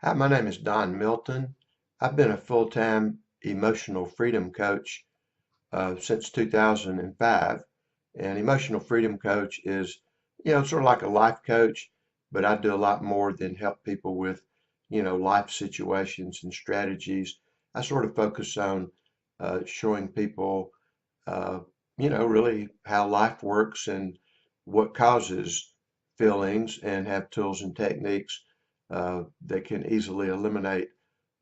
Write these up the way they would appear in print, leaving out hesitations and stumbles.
Hi, my name is Don Milton. I've been a full-time emotional freedom coach since 2005. And emotional freedom coach is, sort of like a life coach, but I do a lot more than help people with, life situations and strategies. I sort of focus on showing people, uh, really how life works and what causes feelings, and have tools and techniques that can easily eliminate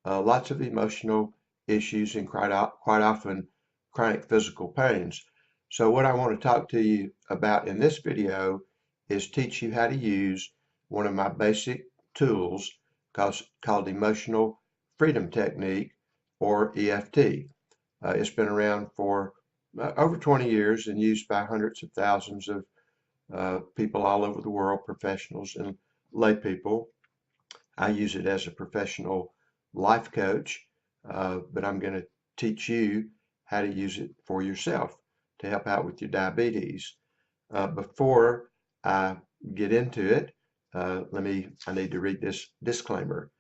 lots of emotional issues and quite often chronic physical pains. So what I want to talk to you about in this video is teach you how to use one of my basic tools called Emotional Freedom Technique, or EFT. It's been around for over 20 years and used by hundreds of thousands of people all over the world, professionals and lay people. I use it as a professional life coach, but I'm going to teach you how to use it for yourself to help out with your diabetes. Before I get into it, I need to read this disclaimer.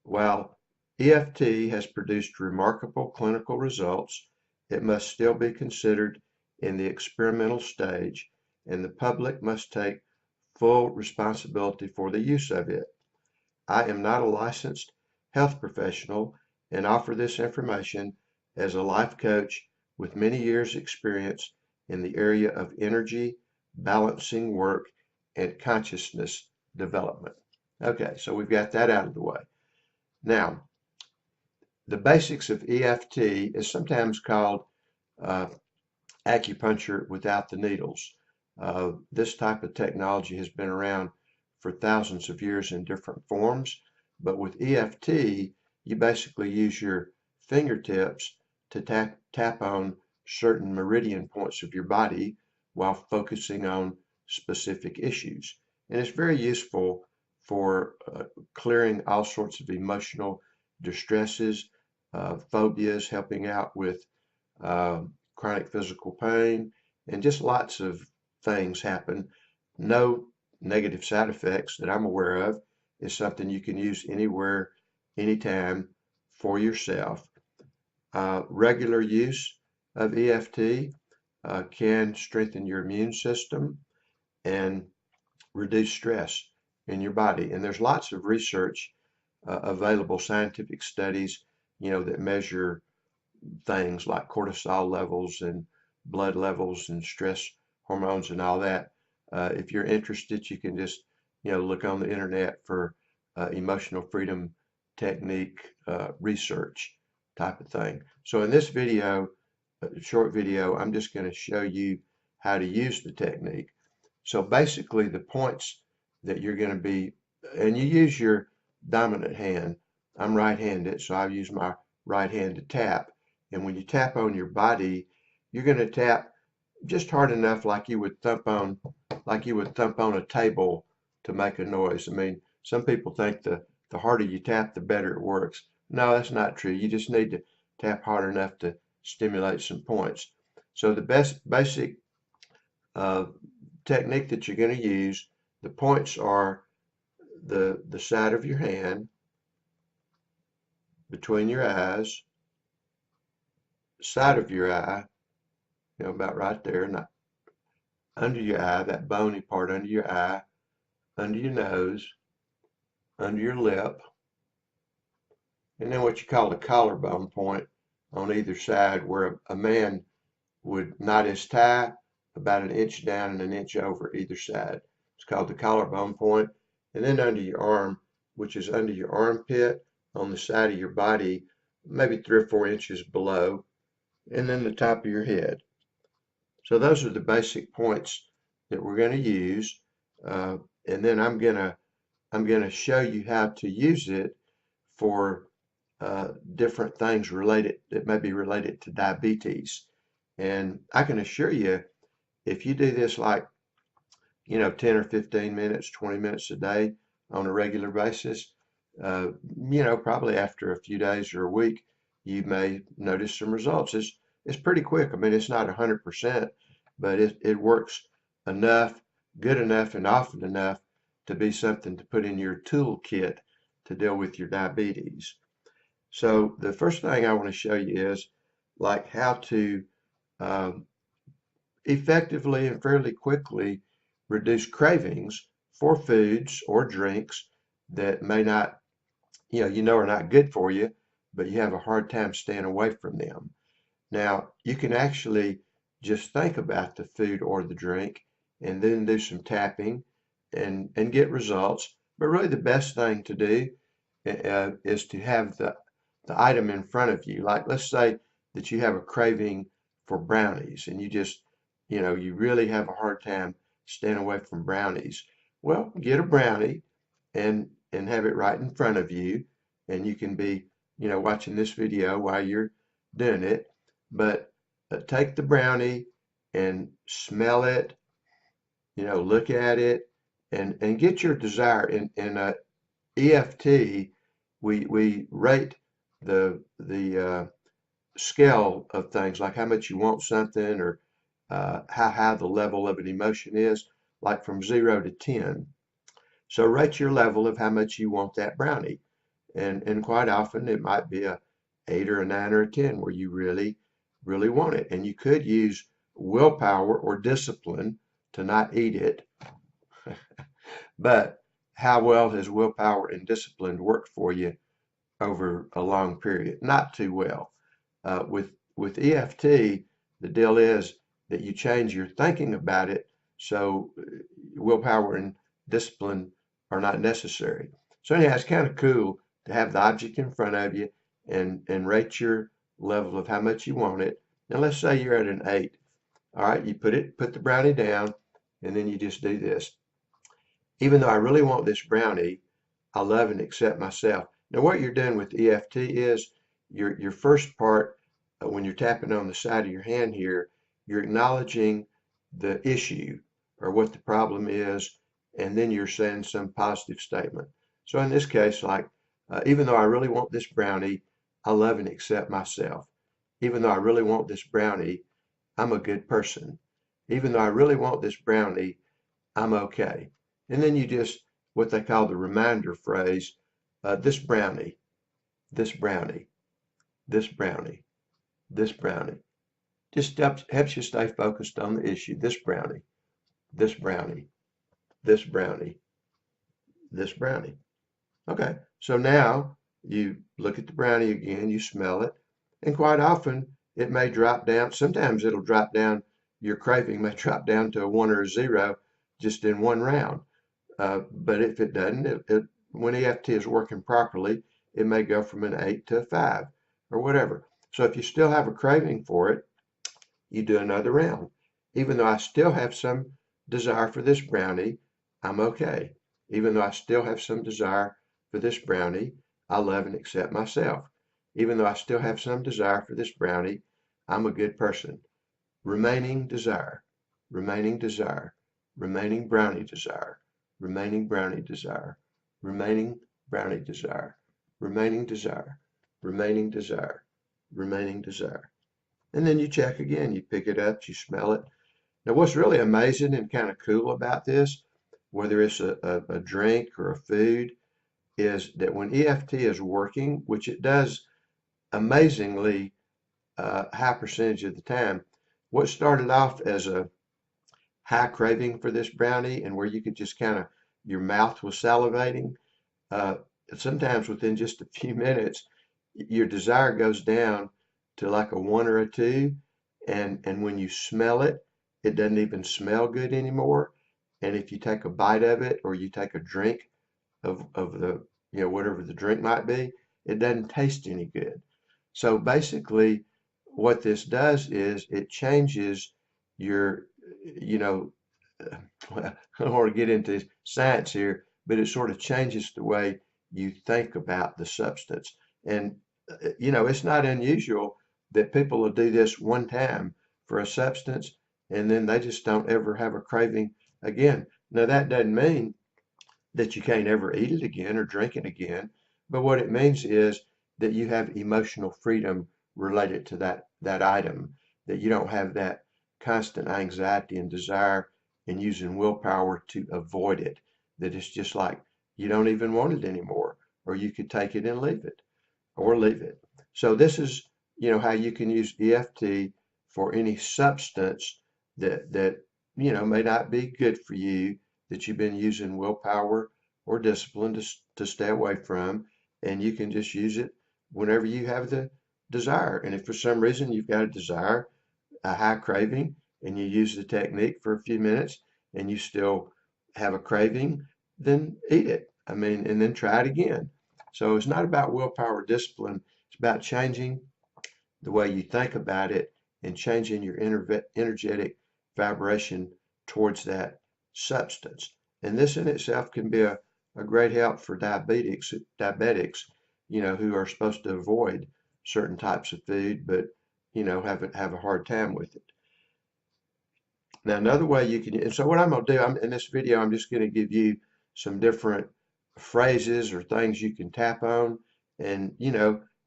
While EFT has produced remarkable clinical results, it must still be considered in the experimental stage, and the public must take full responsibility for the use of it. I am not a licensed health professional and offer this information as a life coach with many years' experience in the area of energy, balancing work, and consciousness development. Okay, so we've got that out of the way. Now, the basics of EFT is sometimes called uh, acupuncture without the needles. This type of technology has been around for thousands of years in different forms, but with EFT, you basically use your fingertips to tap on certain meridian points of your body while focusing on specific issues. And it's very useful for clearing all sorts of emotional distresses, phobias, helping out with uh, chronic physical pain, and just lots of things happen. No negative side effects that I'm aware of. Is something you can use anywhere, anytime for yourself. Regular use of EFT can strengthen your immune system and reduce stress in your body. And there's lots of research available, scientific studies, that measure things like cortisol levels and blood levels and stress hormones and all that. If you're interested, you can just look on the internet for emotional freedom technique research type of thing. So in this video, short video, I'm just going to show you how to use the technique. So basically, the points that you're going to be, and you use your dominant hand. I'm right-handed, so I use my right hand to tap. And when you tap on your body, you're going to tap just hard enough, like you would thump on a table to make a noise. I mean, some people think the harder you tap, the better it works. No, that's not true. You just need to tap hard enough to stimulate some points. So the basic uh, technique that you're going to use, the points are the side of your hand, between your eyes, side of your eye, about right there, not under your eye, that bony part under your eye, under your nose, under your lip, and then what you call the collarbone point on either side, where a man would knot his tie about an inch down and an inch over either side. It's called the collarbone point. And then under your arm, which is under your armpit on the side of your body, maybe 3 or 4 inches below, and then the top of your head. So those are the basic points that we're going to use. And then I'm gonna show you how to use it for different things related that may be related to diabetes. And I can assure you, if you do this like 10 or 15 minutes, 20 minutes a day on a regular basis, probably after a few days or a week, you may notice some results. It's pretty quick. I mean, it's not 100%, but it works enough, good enough, and often enough to be something to put in your toolkit to deal with your diabetes. So the first thing I want to show you is like how to um, effectively and fairly quickly reduce cravings for foods or drinks that may not, are not good for you, but you have a hard time staying away from them. Now, you can actually just think about the food or the drink and then do some tapping and get results. But really the best thing to do is to have the item in front of you. Like let's say that you have a craving for brownies and you really have a hard time staying away from brownies. Well, get a brownie and have it right in front of you, and you can be, watching this video while you're doing it. But take the brownie and smell it, look at it, and get your desire. In EFT, we rate the scale of things, like how much you want something, or how high the level of an emotion is, like from 0 to 10. So rate your level of how much you want that brownie. And quite often it might be a 8 or a 9 or a 10 where you really, really want it. And you could use willpower or discipline to not eat it. But how well has willpower and discipline worked for you over a long period? Not too well. With EFT, the deal is that you change your thinking about it, so willpower and discipline are not necessary. So anyhow, it's kind of cool to have the object in front of you and rate your level of how much you want it. Now let's say you're at an 8. All right, you put the brownie down, and then you just do this. Even though I really want this brownie, I love and accept myself. Now what you're doing with EFT is your first part, when you're tapping on the side of your hand here, you're acknowledging the issue or what the problem is, and then you're saying some positive statement. So in this case, like, even though I really want this brownie, I love and accept myself. Even though I really want this brownie, I'm a good person. Even though I really want this brownie, I'm okay. And then you just, what they call the reminder phrase, this brownie, this brownie, this brownie, this brownie. Just helps you stay focused on the issue. This brownie, this brownie, this brownie, this brownie. Okay, so now you look at the brownie again, you smell it, and quite often it may drop down. Sometimes it'll drop down, your craving may drop down to a 1 or a 0 just in one round. But if it doesn't, when EFT is working properly, it may go from an 8 to a 5 or whatever. So if you still have a craving for it, you do another round. Even though I still have some desire for this brownie, I'm okay. Even though I still have some desire for this brownie, I love and accept myself. Even though I still have some desire for this brownie, I'm a good person. Remaining desire, remaining desire, remaining brownie desire, remaining brownie desire, remaining brownie desire, remaining desire, remaining desire, remaining desire. And then you check again, you pick it up, you smell it. Now, what's really amazing and kind of cool about this, whether it's a drink or a food, is that when EFT is working, which it does amazingly high percentage of the time, what started off as a high craving for this brownie and where you could just kind of, your mouth was salivating, uh, sometimes within just a few minutes, your desire goes down to like a 1 or a 2, and when you smell it, it doesn't even smell good anymore. And if you take a bite of it or you take a drink of the, whatever the drink might be, it doesn't taste any good. So basically, what this does is it changes your, you know, I don't want to get into science here, but it sort of changes the way you think about the substance. And, it's not unusual that people will do this one time for a substance and then they just don't ever have a craving again. Now, that doesn't mean that you can't ever eat it again or drink it again, but what it means is that you have emotional freedom related to that item, that you don't have that constant anxiety and desire and using willpower to avoid it, that it's just like you don't even want it anymore. or you could take it and leave it, or leave it. So this is, how you can use EFT for any substance that may not be good for you, that you've been using willpower or discipline to stay away from, and you can just use it whenever you have the desire. And if for some reason you've got a desire, a high craving, and you use the technique for a few minutes and you still have a craving, then eat it. I mean, and then try it again. So it's not about willpower discipline. It's about changing the way you think about it and changing your energetic vibration towards that substance. And this in itself can be a great help for diabetics, who are supposed to avoid certain types of food, but, have a hard time with it. Now, another way you can, and so what I'm going to do, in this video, I'm just going to give you some different phrases or things you can tap on, and,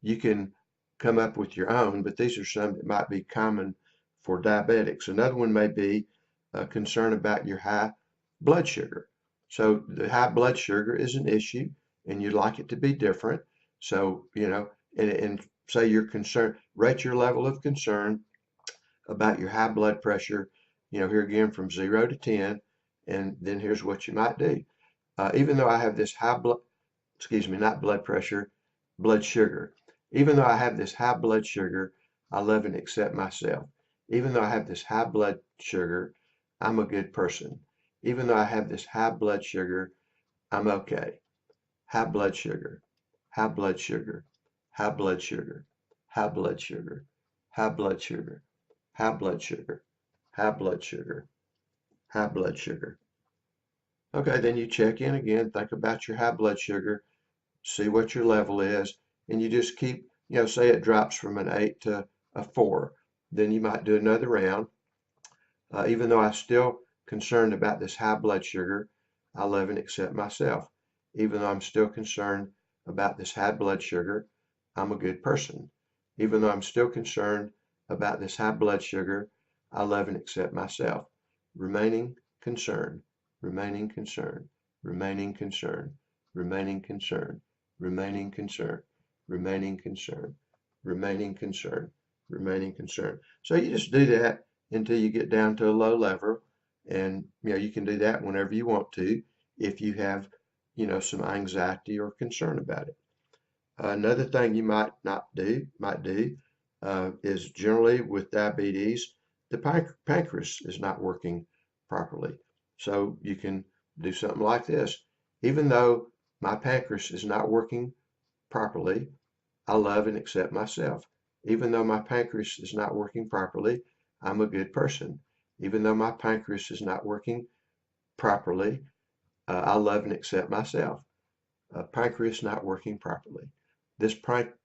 you can come up with your own, but these are some that might be common for diabetics. Another one may be a concern about your high blood sugar. So the high blood sugar is an issue, and you'd like it to be different. So, and say you're concerned, rate your level of concern about your high blood pressure, here again from 0 to 10, and then here's what you might do. Even though I have this not blood pressure, blood sugar. Even though I have this high blood sugar, I love and accept myself. Even though I have this high blood sugar, I'm a good person. Even though I have this high blood sugar, I'm okay. High blood sugar, high blood sugar, high blood sugar, high blood sugar, high blood sugar, high blood sugar, high blood sugar, high blood sugar. Okay, then you check in again, think about your high blood sugar, see what your level is, and you just keep, say it drops from an 8 to a 4. Then you might do another round. Even though I'm still concerned about this high blood sugar, I love and accept myself. Even though I'm still concerned about this high blood sugar, I'm a good person. Even though I'm still concerned about this high blood sugar, I love and accept myself. Remaining concerned, remaining concerned, remaining concerned, remaining concerned, remaining concerned, remaining concerned, remaining concerned, remaining concerned. So you just do that until you get down to a low level, and you can do that whenever you want to if you have some anxiety or concern about it. Another thing you might do is generally with diabetes, the pancreas is not working properly. So you can do something like this. Even though my pancreas is not working properly, I love and accept myself. Even though my pancreas is not working properly, I'm a good person. Even though my pancreas is not working properly, I love and accept myself. Pancreas not working properly. This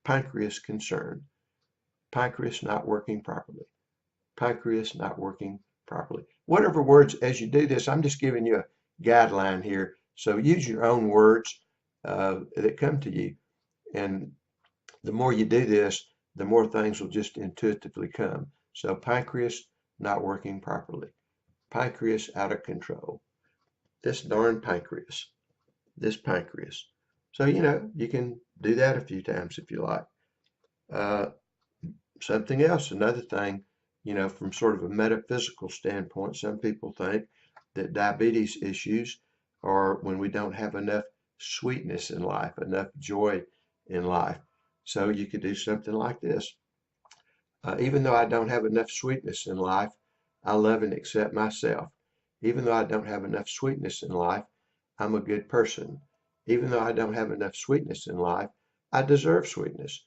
pancreas concern. Pancreas not working properly. Pancreas not working properly. Whatever words, as you do this, I'm just giving you a guideline here. So use your own words that come to you. And the more you do this, the more things will just intuitively come. So pancreas not working properly. Pancreas out of control. This darn pancreas. This pancreas. So, you can do that a few times if you like. Something else, another thing, from sort of a metaphysical standpoint, some people think that diabetes issues are when we don't have enough sweetness in life, enough joy in life. So you could do something like this. Even though I don't have enough sweetness in life, I love and accept myself. Even though I don't have enough sweetness in life, I'm a good person. Even though I don't have enough sweetness in life, I deserve sweetness.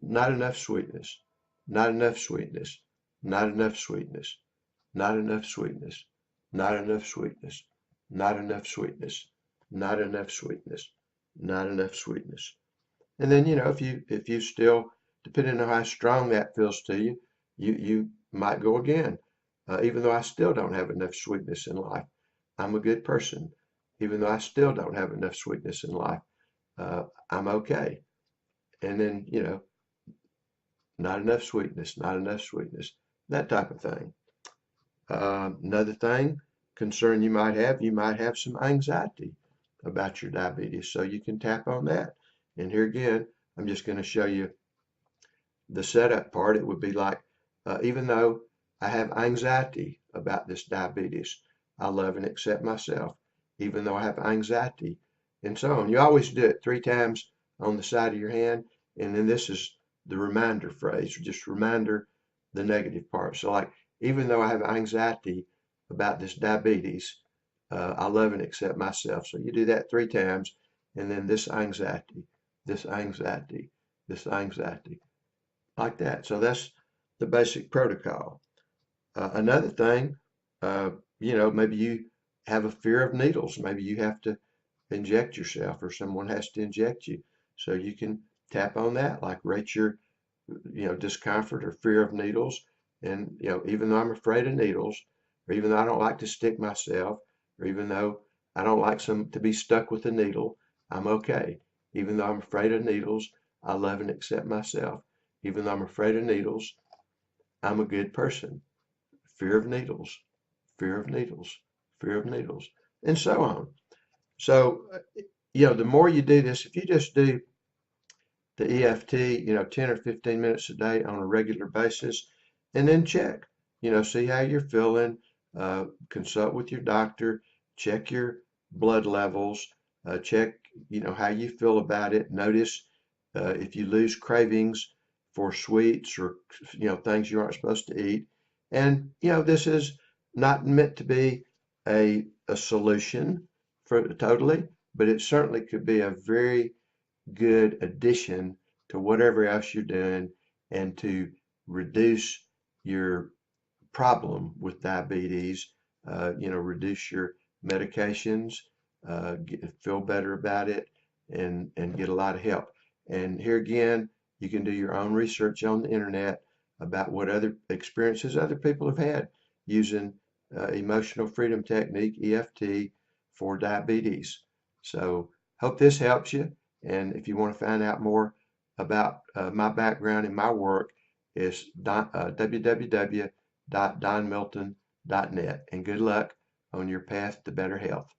Not enough sweetness. Not enough sweetness. Not enough sweetness. Not enough sweetness. Not enough sweetness. Not enough sweetness. Not enough sweetness. Not enough sweetness. And then, if you still, depending on how strong that feels to you, you might go again. Even though I still don't have enough sweetness in life, I'm a good person. Even though I still don't have enough sweetness in life, I'm okay. And then, not enough sweetness, not enough sweetness, that type of thing. Another thing, concern you might have some anxiety about your diabetes. So you can tap on that. And here again, I'm just going to show you the setup part. It would be like, even though I have anxiety about this diabetes, I love and accept myself, even though I have anxiety, and so on. You always do it 3 times on the side of your hand, and then this is the reminder phrase, or just reminder the negative part. So, like, even though I have anxiety about this diabetes, I love and accept myself. So you do that 3 times, and then this anxiety, this anxiety, this anxiety, like that. So that's the basic protocol. Another thing, uh, maybe you have a fear of needles. Maybe you have to inject yourself or someone has to inject you. So you can tap on that, like rate your, discomfort or fear of needles. And, even though I'm afraid of needles, or even though I don't like to stick myself, or even though I don't like to be stuck with a needle, I'm okay. Even though I'm afraid of needles, I love and accept myself. Even though I'm afraid of needles, I'm a good person. Fear of needles, fear of needles, fear of needles, and so on. So, the more you do this, if you just do the EFT, 10 or 15 minutes a day on a regular basis, and then check, see how you're feeling, consult with your doctor, check your blood levels, check, how you feel about it. Notice if you lose cravings for sweets or, things you aren't supposed to eat. And, this is not meant to be a solution for totally, but it certainly could be a very good addition to whatever else you're doing and to reduce your problem with diabetes, reduce your medications, feel better about it, and get a lot of help. And here again, you can do your own research on the internet about what other experiences other people have had using emotional freedom technique, EFT, for diabetes. So hope this helps you. And if you want to find out more about my background and my work, is www.donmilton.net. And good luck on your path to better health.